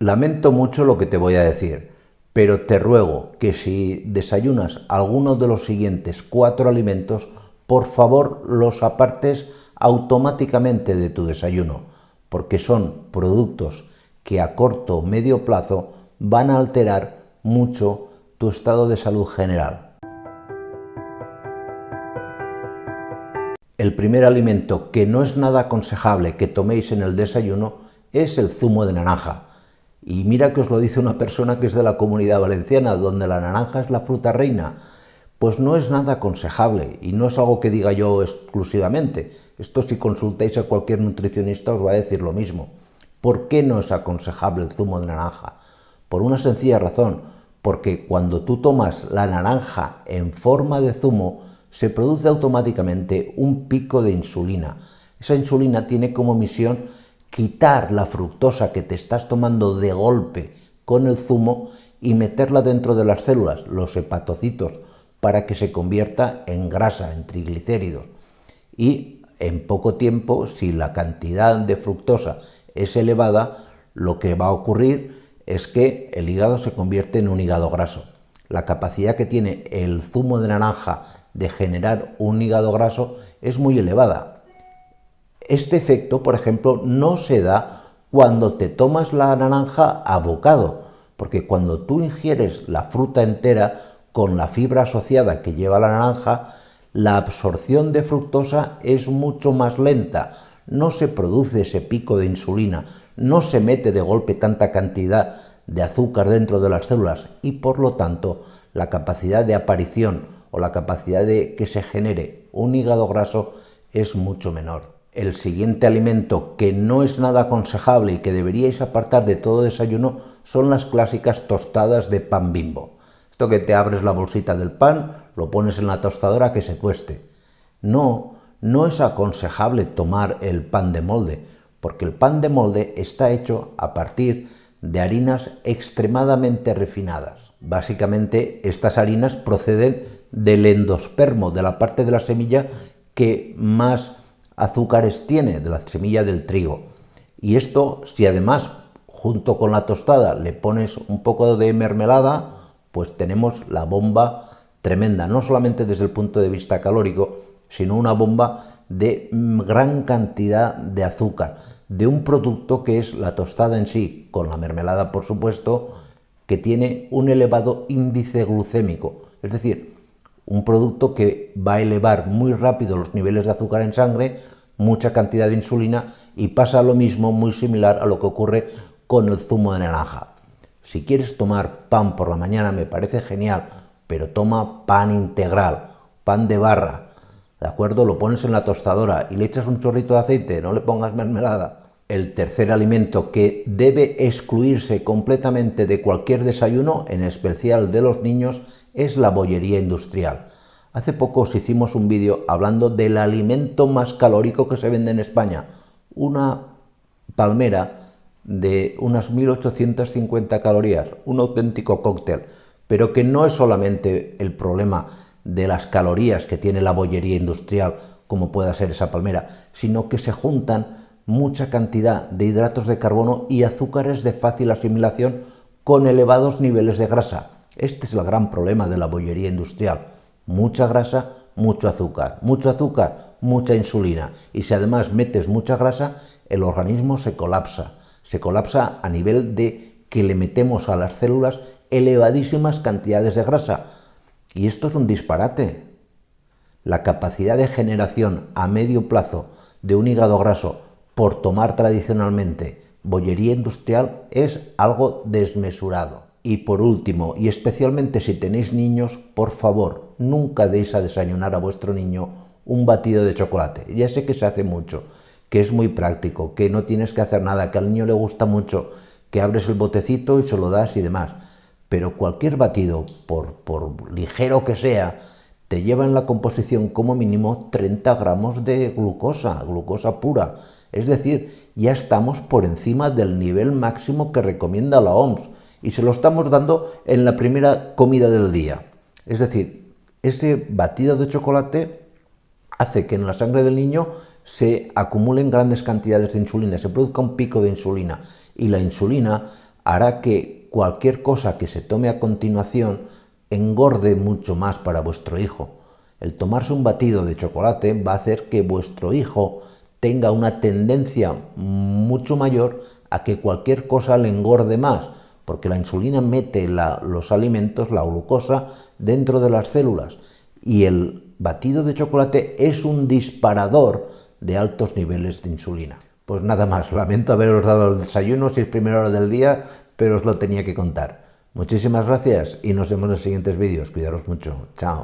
Lamento mucho lo que te voy a decir, pero te ruego que si desayunas alguno de los siguientes 4 alimentos, por favor los apartes automáticamente de tu desayuno, porque son productos que a corto o medio plazo van a alterar mucho tu estado de salud general. El primer alimento que no es nada aconsejable que toméis en el desayuno es el zumo de naranja. Y mira que os lo dice una persona que es de la Comunidad Valenciana, donde la naranja es la fruta reina. Pues no es nada aconsejable y no es algo que diga yo exclusivamente. Esto, si consultáis a cualquier nutricionista, os va a decir lo mismo. ¿Por qué no es aconsejable el zumo de naranja? Por una sencilla razón, porque cuando tú tomas la naranja en forma de zumo, se produce automáticamente un pico de insulina. Esa insulina tiene como misión quitar la fructosa que te estás tomando de golpe con el zumo y meterla dentro de las células, los hepatocitos, para que se convierta en grasa, en triglicéridos. Y en poco tiempo, si la cantidad de fructosa es elevada, lo que va a ocurrir es que el hígado se convierte en un hígado graso. La capacidad que tiene el zumo de naranja de generar un hígado graso es muy elevada. Este efecto, por ejemplo, no se da cuando te tomas la naranja a bocado, porque cuando tú ingieres la fruta entera con la fibra asociada que lleva la naranja, la absorción de fructosa es mucho más lenta, no se produce ese pico de insulina, no se mete de golpe tanta cantidad de azúcar dentro de las células y por lo tanto la capacidad de aparición o la capacidad de que se genere un hígado graso es mucho menor. El siguiente alimento que no es nada aconsejable y que deberíais apartar de todo desayuno son las clásicas tostadas de pan Bimbo. Esto que te abres la bolsita del pan, lo pones en la tostadora que se tueste. No es aconsejable tomar el pan de molde, porque el pan de molde está hecho a partir de harinas extremadamente refinadas. Básicamente, estas harinas proceden del endospermo, de la parte de la semilla que más azúcares tiene, de la semilla del trigo. Y esto, si además junto con la tostada le pones un poco de mermelada, pues tenemos la bomba tremenda, no solamente desde el punto de vista calórico, sino una bomba de gran cantidad de azúcar, de un producto que es la tostada en sí, con la mermelada por supuesto, que tiene un elevado índice glucémico, es decir, un producto que va a elevar muy rápido los niveles de azúcar en sangre, mucha cantidad de insulina y pasa lo mismo, muy similar a lo que ocurre con el zumo de naranja. Si quieres tomar pan por la mañana me parece genial, pero toma pan integral, pan de barra, ¿de acuerdo? Lo pones en la tostadora y le echas un chorrito de aceite, no le pongas mermelada. El tercer alimento que debe excluirse completamente de cualquier desayuno, en especial de los niños, es la bollería industrial. Hace poco os hicimos un vídeo hablando del alimento más calórico que se vende en España, una palmera de unas 1850 calorías, un auténtico cóctel, pero que no es solamente el problema de las calorías que tiene la bollería industrial, como pueda ser esa palmera, sino que se juntan mucha cantidad de hidratos de carbono y azúcares de fácil asimilación con elevados niveles de grasa. Este es el gran problema de la bollería industrial. Mucha grasa, mucho azúcar, mucha insulina. Y si además metes mucha grasa, el organismo se colapsa a nivel de que le metemos a las células elevadísimas cantidades de grasa. Y esto es un disparate. La capacidad de generación a medio plazo de un hígado graso por tomar tradicionalmente bollería industrial es algo desmesurado. Y por último, y especialmente si tenéis niños, por favor, nunca deis a desayunar a vuestro niño un batido de chocolate. Ya sé que se hace mucho, que es muy práctico, que no tienes que hacer nada, que al niño le gusta mucho, que abres el botecito y se lo das y demás. Pero cualquier batido, por ligero que sea, te lleva en la composición como mínimo 30 gramos de glucosa pura. Es decir, ya estamos por encima del nivel máximo que recomienda la OMS. Y se lo estamos dando en la primera comida del día. Es decir, ese batido de chocolate hace que en la sangre del niño se acumulen grandes cantidades de insulina, se produzca un pico de insulina. Y la insulina hará que cualquier cosa que se tome a continuación engorde mucho más para vuestro hijo. El tomarse un batido de chocolate va a hacer que vuestro hijo tenga una tendencia mucho mayor a que cualquier cosa le engorde más, porque la insulina mete los alimentos, la glucosa, dentro de las células, y el batido de chocolate es un disparador de altos niveles de insulina. Pues nada más, lamento haberos dado el desayuno si es primera hora del día, pero os lo tenía que contar. Muchísimas gracias y nos vemos en los siguientes vídeos. Cuidaros mucho. Chao.